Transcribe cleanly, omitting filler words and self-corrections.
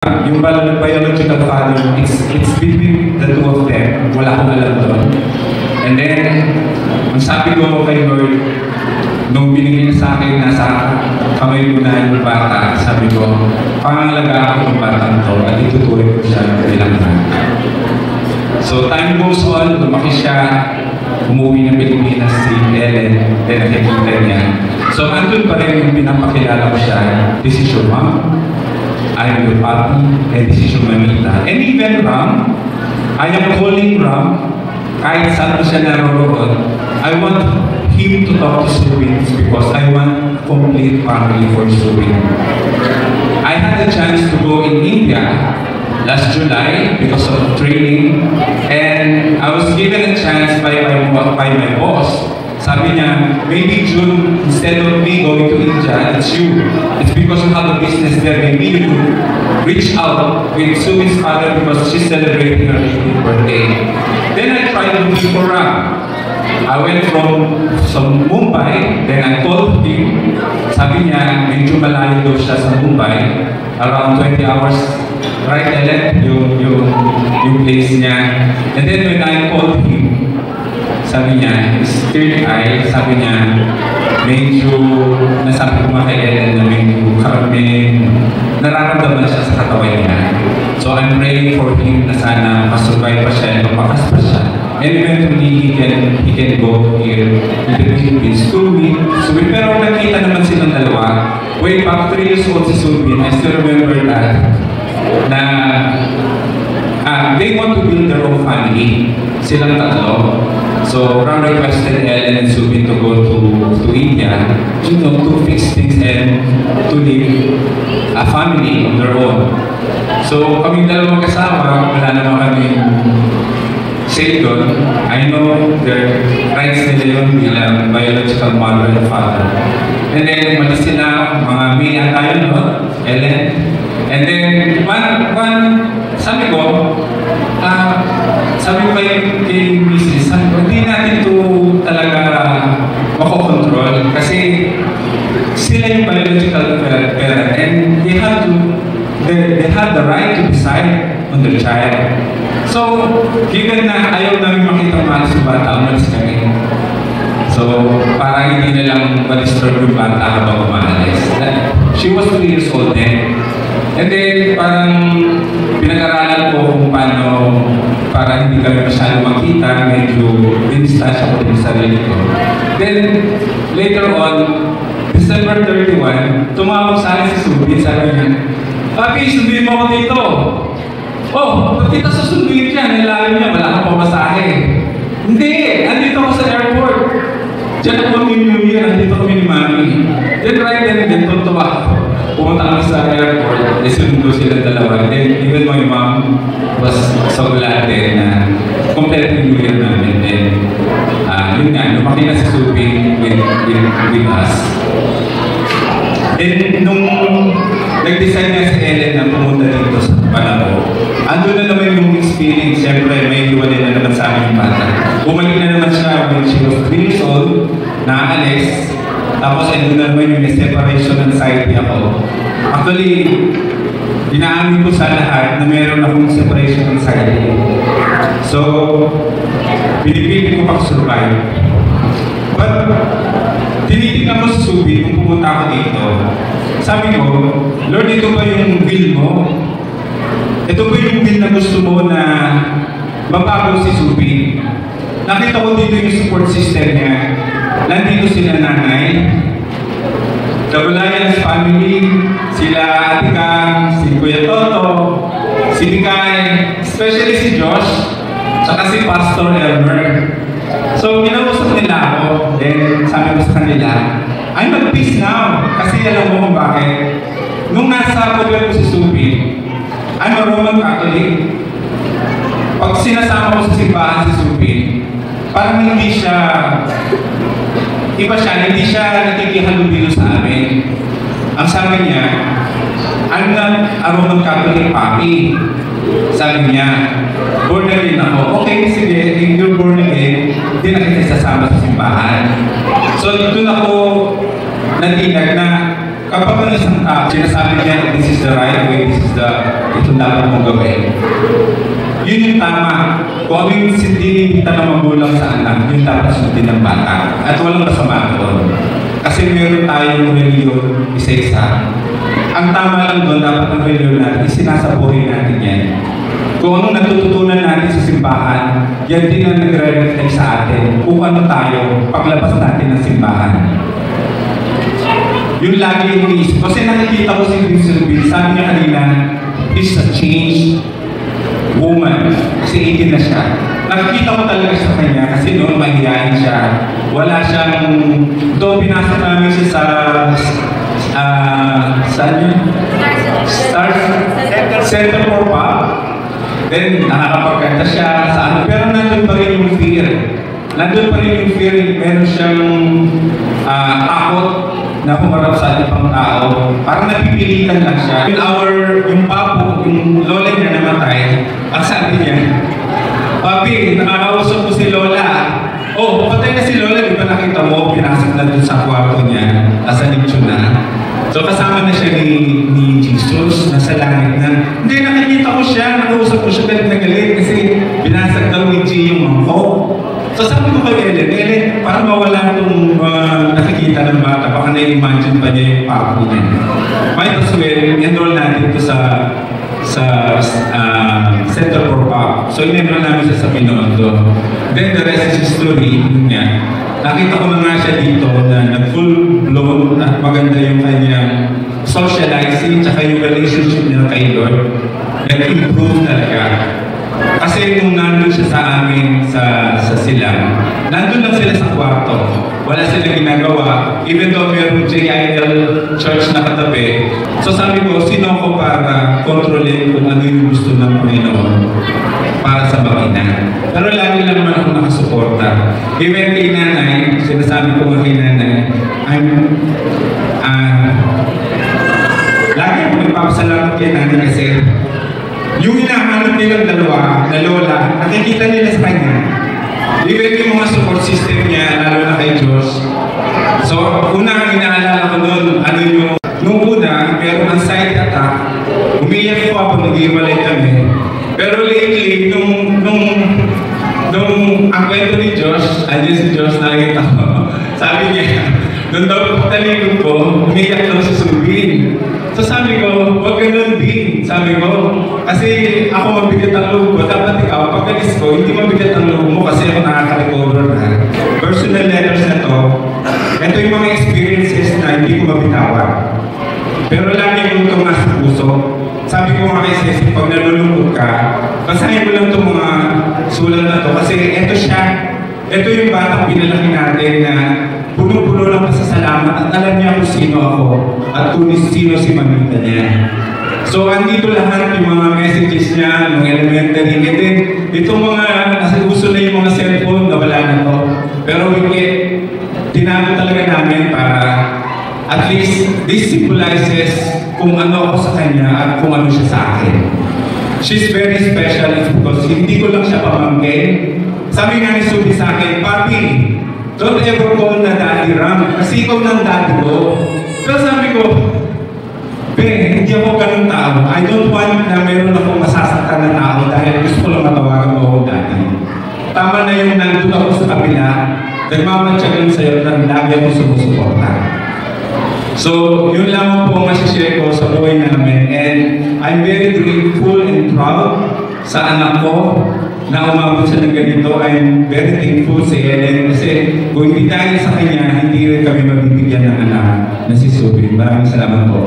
yung biological father, it's between the two of them. Wala akong alam doon. And then, ang sabi ko kay Lord, nung binigyan sa akin, nasa kamay ko na yung bata, sabi ko, pangalaga ako ng batang to at itutuloy ko siya bilang anak. So time goes on, lumaki siya, umuwi ng Pilipinas si Ellen, then nakikita niya. So andun pa rin yung pinapakilala ko siya, this is your mom, I am your papi, and this is your mamita. And even Ram, I am calling Ram, kahit saan ko siya naroroon, I want him to talk to Subin because I want complete family for Subin. I had a chance to go in India last July because of training, and I was given a chance by my boss. Sabi niya, maybe June, instead of me going to India, it's you. It's because you have a business there. Maybe you could reach out with Subin's father because she's celebrating her 18th birthday. Then I tried to look for Ram. I went from Mumbai, then I told him, sabi niya, medyo malayo daw siya sa Mumbai, around 20 hours, right, Ellen, yung place niya. And then when I called him, sabi niya, his third eye, sabi niya, medyo, nasabi ko kay Ellen na medyo nararamdaman siya sa katawan niya. So I'm praying for him na sana masurvive pa siya, mapakas pa siya. And eventually, he can go here in the Philippines to meet Subin. Pero nakita naman silang dalawa. Way back 3 years old si Subin, I still remember that, na they want to build their own family. Silang tatlo. So Ram requested Ellen and Subin to go to India, you know, to fix things and to live a family of their own. So kaming dalawang kasama, wala naman kaming say doon, I know their rights nila yun bilang biological mother and father. And then, malis sila, mga may tayo, no? Ellen. And then, sabi ko kay Mrs., sabi ko, hindi natin ito talaga makokontrol kasi sila yung biological parent and they have the right to decide on their child. So, given na ayaw namin makita mahal sa bata, umalis kami. So, para hindi na lang ma-disturb yung bata habang umaalis. She was 3 years old then. And then, parang pinag-aralan ko kung paano para hindi kami masyado makita, medyo dinistasya ko din sa sarili ko. Then, later on, December 31, tumawag sa akin si Subin, sabi niya, Papi, sunduin mo ako dito. Oh, ba't kita susunduin siya? Nilalim niya, wala kang pamasahe. Hindi, andito ako sa airport. Diyan ako ni New Year, andito kami ni Mami. Then right then, tuntua ako. Pumunta kami sa airport, sundo sila dalawa. Then even my mom was so glad din na complete New Year namin. Then, yun nga, lumaki na si Subin with us. Then, nung nag-decide nga si Ellen na pumunta dito sa Panabo, ando na naman yung experience, siyempre may iwalay na naman sa aming bata. Bumalik na naman siya when she was 3 years old, naalis, tapos ando na naman yung separation anxiety ako. Actually, dinaamin ko sa lahat na meron akong separation anxiety. So, pinipili ko pa-survive. But, tinitignan ko sa Subin kung pumunta ako dito. Sabi ko, Lord, ito ba yung will mo? Ito ba yung will na gusto mo na mabago si Subin? Nakita ko dito yung support system niya. Nandito sila nanay, the Reliance family, sila Ate Kang, si Kuya Toto, si Mikay, especially si Josh, saka si Pastor Elmer. So, kinausap nila ako, then sabi ko sa kanila, I'm at peace now. Kasi alam mo kung bakit. Nung nasa program ko si Subin, I'm a Roman Catholic. Pag sinasama ko sa simbahan si Subin, parang hindi siya, iba siya, hindi siya nakikihalubilo sa amin. Ang sabi niya, I'm not a Roman Catholic papi. Sabi niya, born again ako. Okay, sige, if you're born again, hindi na kita sasama sa simbahan. So, doon ako natinag na kapag ang isang tao, sinasabi niya, this is the right way, ito dapat mong gawin. Yun yung tama. Kung ano yung sinilita ng magulang sa anak, yun dapat sundin ng bata. At walang masama doon. Kasi meron tayong reliyon isa-isa. Ang tama lang doon, dapat ang reliyon natin, isinasabuhin natin yan. Kung anong natututunan natin sa simbahan, yan din ang nagre-reflect sa atin. Kung ano tayo, paglabas natin ng simbahan. Yun lagi yung iniisip. Kasi nakikita ko si Vincent Bill, sabi niya kanina, is a changed woman. Kasi 18 na siya. Nakikita ko talaga sa kanya kasi noon mahihayin siya. Wala siyang, doon pinasok namin siya sa, saan yun? Stars Center for Pop. Then, nakakapagkanta siya sa ano. Pero nandun pa rin yung fear. Nandun pa rin yung fear. Meron siyang takot na humarap sa ibang tao. Parang napipilitan lang siya. Yung papo, yung lola niya namatay, at sabi niya, Papi, nakakausap ko si Lola. Oh, patay na si Lola. Di ba nakita mo, pinasok na dun sa kwarto niya. Asa nicho na. So kasama na siya ni Jesus, nasa langit na. Hindi, nakikita ko siya, nakausap ko siya galit na galit kasi binasag daw ni G yung mangkok. So sabi ko kay Ellen, parang mawala itong nakikita ng bata, baka na-imagine pa niya yung papo niya. Might as well, enroll natin ito sa Center for Pop. So in-enroll namin siya sa Pinondo. Then the rest is history, yun nga. Nakita ko na nga siya dito na nag-full blown at maganda yung kanyang socializing tsaka yung relationship niya kay Lord. Nag-improve talaga. Kasi nung nandun siya sa amin sa silang, nandun lang sila sa kwarto. Wala silang ginagawa. Even though mayroong JIL church na katabi. So sabi ko, sino ako para kontrolin kung ano yung gusto ng Panginoon para sa Bakina. Pero lagi lang naman ako nakasuporta. Even kay nanay, sinasabi ko nga kay nanay, lagi ako nagpapasalamat kay nanay kasi yung hinahanap nilang dalawa, na lola, nakikita nila sa kanya. Even yung mga support system niya, lalo na kay Diyos. So, unang inaalala ko noon, ano yung, nung una, merong anxiety attack, umiyak ko ako, nag-iwalay kami. Pero lately, nung ang kwento ni Diyos, andyan si Diyos, nakikita ko, sabi niya, nung daw pagtalikod ko, umiyak daw si Subin. So sabi ko, huwag ganun din. Sabi ko, kasi ako mabigat ang loob ko, dapat ikaw, pagkalis ko, hindi mabigat ang loob mo kasi ako nakaka-recover na. Personal letters na to, ito yung mga experiences na hindi ko mabitawan. Pero lagi ko itong nasa puso. Sabi ko nga kay Ceci, pag nalulungkot ka, basahin mo lang itong mga sulat na to kasi ito siya. Ito yung batang pinalaki natin na puno-puno lang sa salamat at alam niya kung sino ako at kung sino si mamita niya. So, andito lahat yung mga messages niya, ng elementary, and then itong mga nasa uso na yung mga cellphone, nawala na to. Pero tinago talaga namin para at least this symbolizes kung ano ako sa kanya at kung ano siya sa akin. She's very special because hindi ko lang siya pamangkin. Sabi nga ni Subi sa akin, Papi, don't ever call na Daddy Ram kasi ikaw ng daddy ko. Pero sabi ko, hindi ako ganun tao. I don't want na meron akong masasaktan na tao dahil gusto ko lang matawagan mo akong daddy. Tama na yung nandun ako sa kabila, nagmamatyagan sa'yo na lagi ako sumusuporta. So, yun lang po ang masishare ko sa buhay namin. And I'm very grateful and proud sa anak ko na umabot siya ng ganito. I'm very thankful si Ellen kasi kung hindi dahil sa kanya, hindi rin kami mabibigyan ng anak na si Subin. Maraming salamat po.